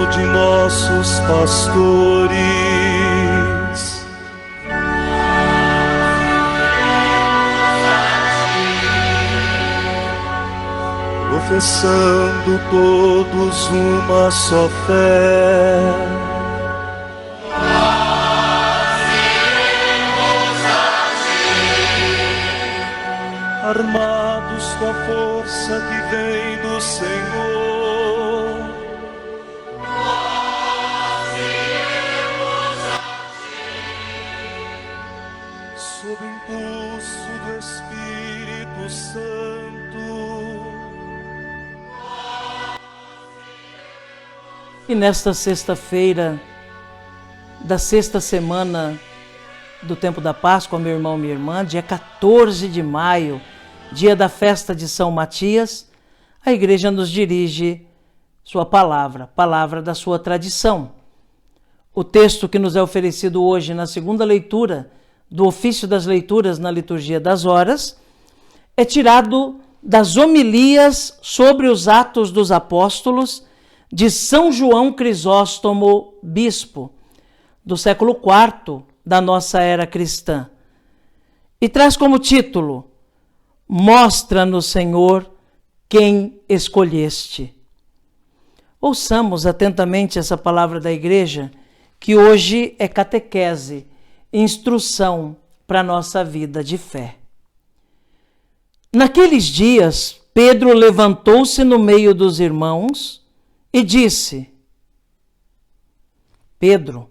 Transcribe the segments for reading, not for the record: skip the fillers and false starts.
de nossos pastores. Professando todos uma só fé, armados com a força que vem do Senhor, nós iremos a ti, sob o impulso do Espírito Santo. E nesta sexta-feira da sexta semana do tempo da Páscoa, meu irmão, minha irmã, dia 14 de maio, dia da festa de São Matias, a igreja nos dirige sua palavra da sua tradição. O texto que nos é oferecido hoje na segunda leitura do ofício das leituras na liturgia das horas é tirado das homilias sobre os Atos dos Apóstolos de São João Crisóstomo, bispo, do século IV da nossa era cristã. E traz como título: Mostra-nos, Senhor, quem escolheste. Ouçamos atentamente essa palavra da igreja, que hoje é catequese, instrução para a nossa vida de fé. Naqueles dias, Pedro levantou-se no meio dos irmãos e disse: Pedro,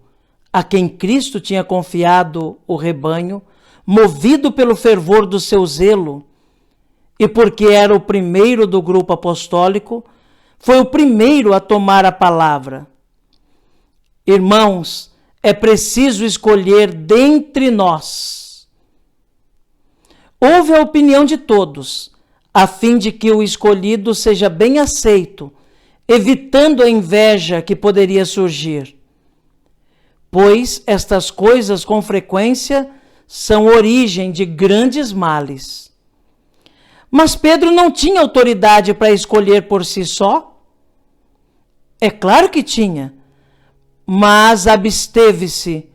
a quem Cristo tinha confiado o rebanho, movido pelo fervor do seu zelo, e porque era o primeiro do grupo apostólico, foi o primeiro a tomar a palavra. Irmãos, é preciso escolher dentre nós. Ouve a opinião de todos, a fim de que o escolhido seja bem aceito, evitando a inveja que poderia surgir. Pois estas coisas com frequência são origem de grandes males. Mas Pedro não tinha autoridade para escolher por si só? É claro que tinha, mas absteve-se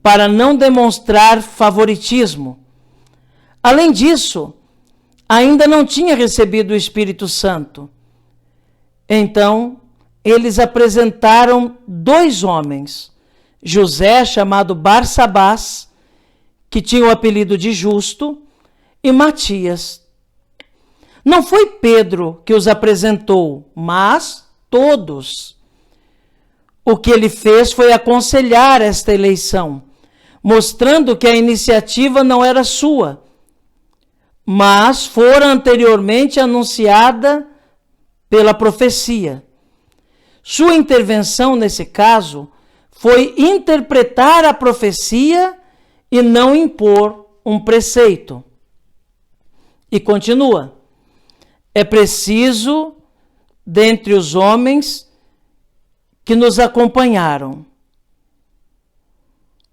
para não demonstrar favoritismo. Além disso, ainda não tinha recebido o Espírito Santo. Então, eles apresentaram 2 homens, José, chamado Barsabás, que tinha o apelido de Justo, e Matias. Não foi Pedro que os apresentou, mas todos. O que ele fez foi aconselhar esta eleição, mostrando que a iniciativa não era sua, mas fora anteriormente anunciada pela profecia. Sua intervenção, nesse caso, foi interpretar a profecia e não impor um preceito. E continua: é preciso, dentre os homens que nos acompanharam.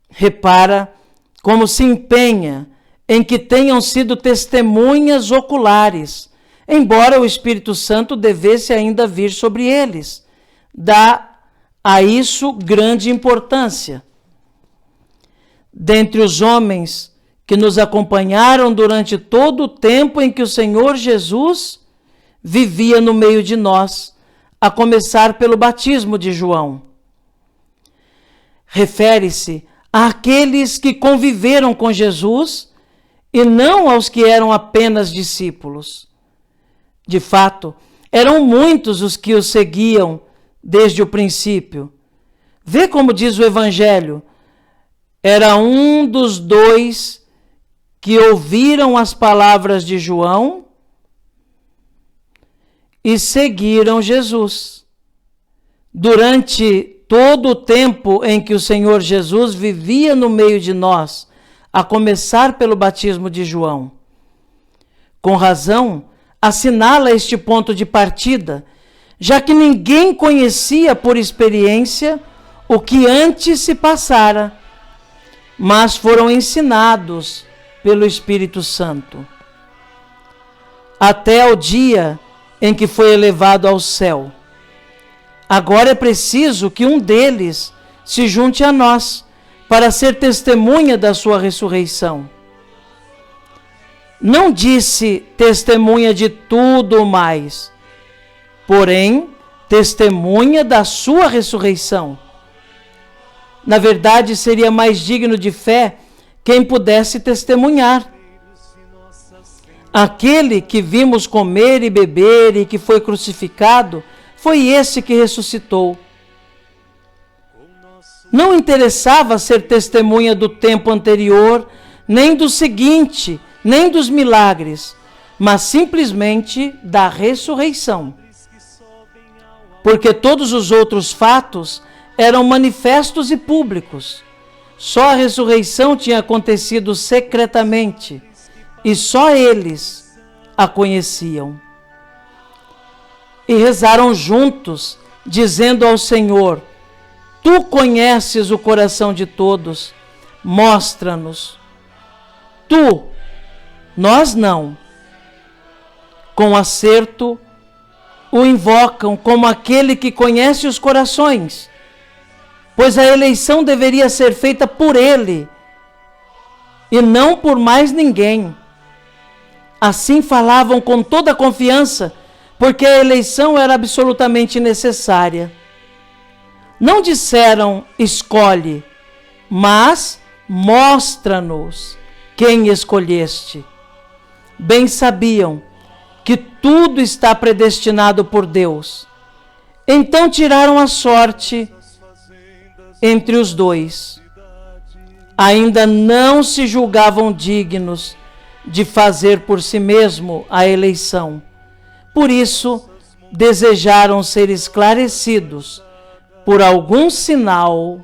Repara como se empenha em que tenham sido testemunhas oculares, embora o Espírito Santo devesse ainda vir sobre eles. Dá a isso grande importância. Dentre os homens que nos acompanharam durante todo o tempo em que o Senhor Jesus vivia no meio de nós, a começar pelo batismo de João. Refere-se àqueles que conviveram com Jesus e não aos que eram apenas discípulos. De fato, eram muitos os que o seguiam desde o princípio. Vê como diz o Evangelho: era um dos 2 que ouviram as palavras de João e seguiram Jesus. Durante todo o tempo em que o Senhor Jesus vivia no meio de nós, a começar pelo batismo de João. Com razão, assinala este ponto de partida, já que ninguém conhecia por experiência o que antes se passara, mas foram ensinados pelo Espírito Santo. Até o dia em que foi elevado ao céu. Agora é preciso que um deles se junte a nós para ser testemunha da sua ressurreição. Não disse testemunha de tudo mais, porém, testemunha da sua ressurreição. Na verdade, seria mais digno de fé quem pudesse testemunhar. Aquele que vimos comer e beber e que foi crucificado, foi esse que ressuscitou. Não interessava ser testemunha do tempo anterior, nem do seguinte, nem dos milagres, mas simplesmente da ressurreição. Porque todos os outros fatos eram manifestos e públicos. Só a ressurreição tinha acontecido secretamente, e só eles a conheciam. E rezaram juntos, dizendo ao Senhor: Tu conheces o coração de todos, mostra-nos. Tu, nós não. Com acerto, o invocam como aquele que conhece os corações, pois a eleição deveria ser feita por ele e não por mais ninguém. Assim falavam com toda a confiança, porque a eleição era absolutamente necessária. Não disseram escolhe, mas mostra-nos quem escolheste. Bem sabiam que tudo está predestinado por Deus. Então tiraram a sorte entre os dois. Ainda não se julgavam dignos de fazer por si mesmo a eleição. Por isso, desejaram ser esclarecidos por algum sinal.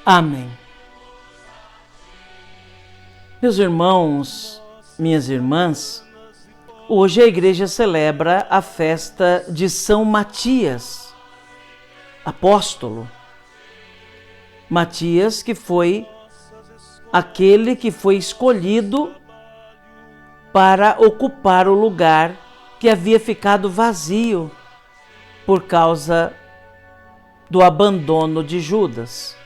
Amém. Meus irmãos, minhas irmãs, hoje a igreja celebra a festa de São Matias, apóstolo. Matias, que foi aquele que foi escolhido para ocupar o lugar que havia ficado vazio por causa do abandono de Judas.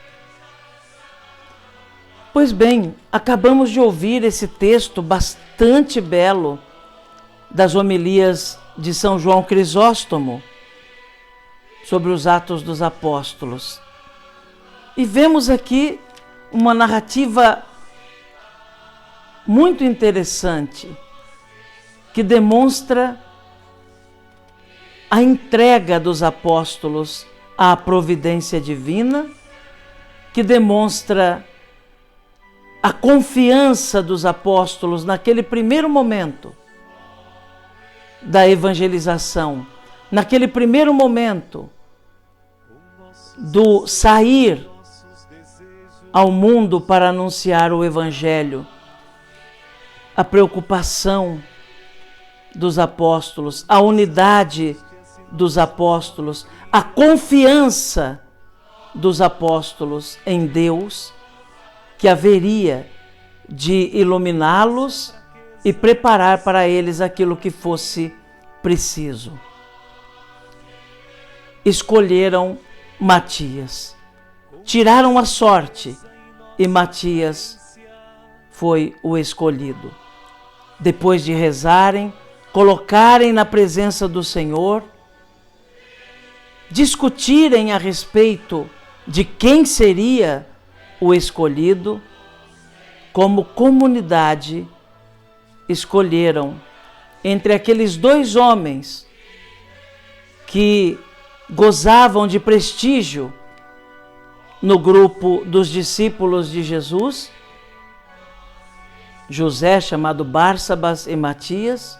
Pois bem, acabamos de ouvir esse texto bastante belo das homilias de São João Crisóstomo sobre os Atos dos Apóstolos. E vemos aqui uma narrativa muito interessante que demonstra a entrega dos apóstolos à providência divina, que demonstra a confiança dos apóstolos naquele primeiro momento da evangelização, naquele primeiro momento do sair ao mundo para anunciar o Evangelho, a preocupação dos apóstolos, a unidade dos apóstolos, a confiança dos apóstolos em Deus, que haveria de iluminá-los e preparar para eles aquilo que fosse preciso. Escolheram Matias, tiraram a sorte e Matias foi o escolhido. Depois de rezarem, colocarem na presença do Senhor, discutirem a respeito de quem seria o escolhido, como comunidade, escolheram entre aqueles dois homens que gozavam de prestígio no grupo dos discípulos de Jesus, José, chamado Bársabas, e Matias,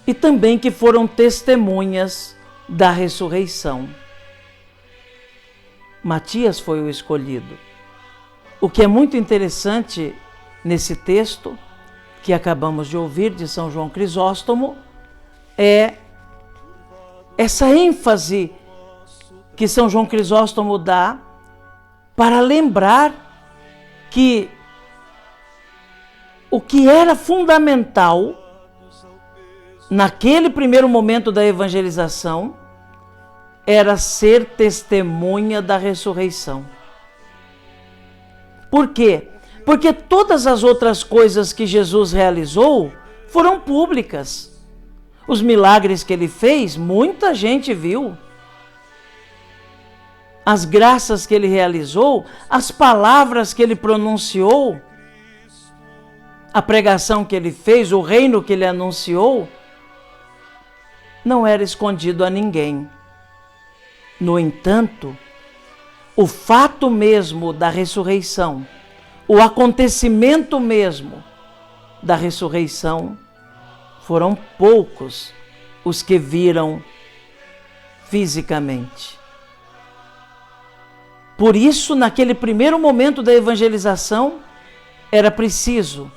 e também que foram testemunhas da ressurreição. Matias foi o escolhido. O que é muito interessante nesse texto que acabamos de ouvir de São João Crisóstomo é essa ênfase que São João Crisóstomo dá para lembrar que o que era fundamental naquele primeiro momento da evangelização era ser testemunha da ressurreição. Por quê? Porque todas as outras coisas que Jesus realizou foram públicas. Os milagres que ele fez, muita gente viu. As graças que ele realizou, as palavras que ele pronunciou, a pregação que ele fez, o reino que ele anunciou, não era escondido a ninguém. No entanto, o fato mesmo da ressurreição, o acontecimento mesmo da ressurreição, foram poucos os que viram fisicamente. Por isso, naquele primeiro momento da evangelização, era preciso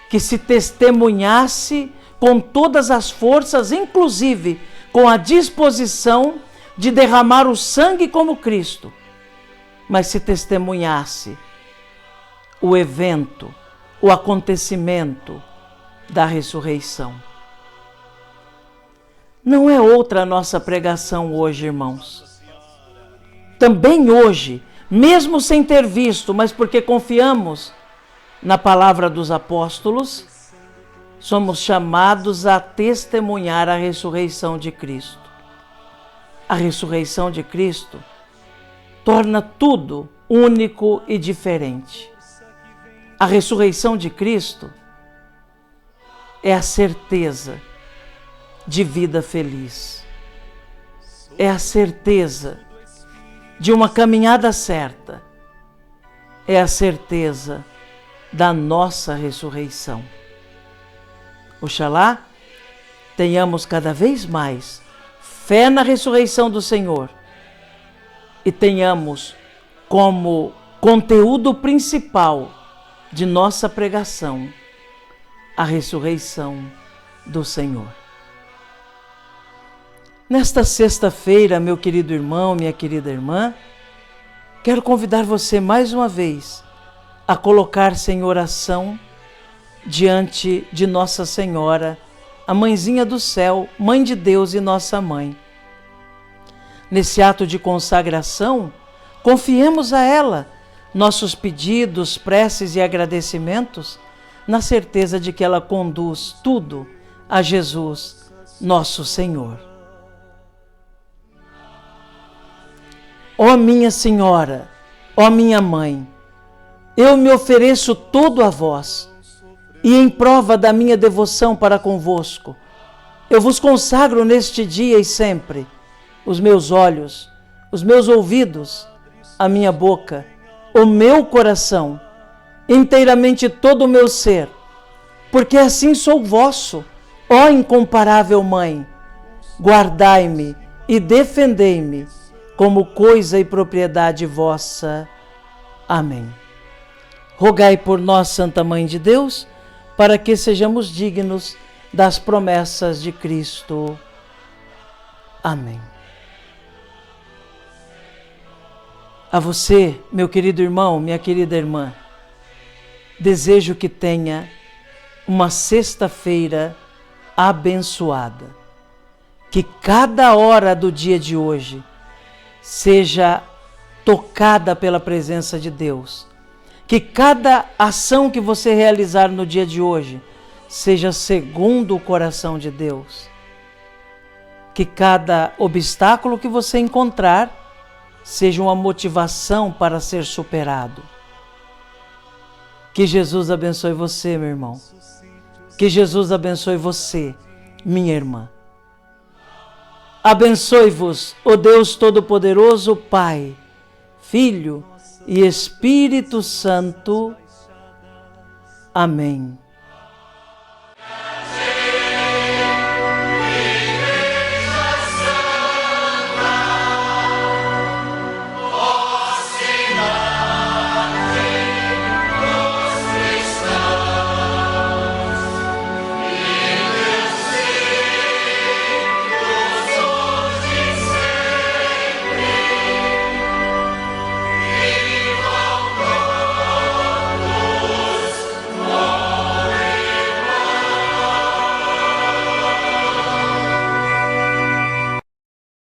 que se testemunhasse com todas as forças, inclusive com a disposição de derramar o sangue como Cristo, mas se testemunhasse o evento, o acontecimento da ressurreição. Não é outra a nossa pregação hoje, irmãos. Também hoje, mesmo sem ter visto, mas porque confiamos na palavra dos apóstolos, somos chamados a testemunhar a ressurreição de Cristo. A ressurreição de Cristo torna tudo único e diferente. A ressurreição de Cristo é a certeza de vida feliz. É a certeza de uma caminhada certa. É a certeza da nossa ressurreição. Oxalá tenhamos cada vez mais fé na ressurreição do Senhor e tenhamos como conteúdo principal de nossa pregação a ressurreição do Senhor. Nesta sexta-feira, meu querido irmão, minha querida irmã, quero convidar você mais uma vez a colocar-se em oração diante de Nossa Senhora, a Mãezinha do Céu, Mãe de Deus e nossa Mãe. Nesse ato de consagração, confiemos a ela nossos pedidos, preces e agradecimentos, na certeza de que ela conduz tudo a Jesus, nosso Senhor. Ó minha Senhora, ó minha Mãe, eu me ofereço todo a vós, e em prova da minha devoção para convosco, eu vos consagro neste dia e sempre os meus olhos, os meus ouvidos, a minha boca, o meu coração, inteiramente todo o meu ser, porque assim sou vosso, ó incomparável Mãe. Guardai-me e defendei-me como coisa e propriedade vossa. Amém. Rogai por nós, Santa Mãe de Deus, para que sejamos dignos das promessas de Cristo. Amém. A você, meu querido irmão, minha querida irmã, desejo que tenha uma sexta-feira abençoada. Que cada hora do dia de hoje seja tocada pela presença de Deus. Que cada ação que você realizar no dia de hoje seja segundo o coração de Deus. Que cada obstáculo que você encontrar seja uma motivação para ser superado. Que Jesus abençoe você, meu irmão. Que Jesus abençoe você, minha irmã. Abençoe-vos o Deus Todo-Poderoso, Pai, Filho e Espírito Santo. Amém.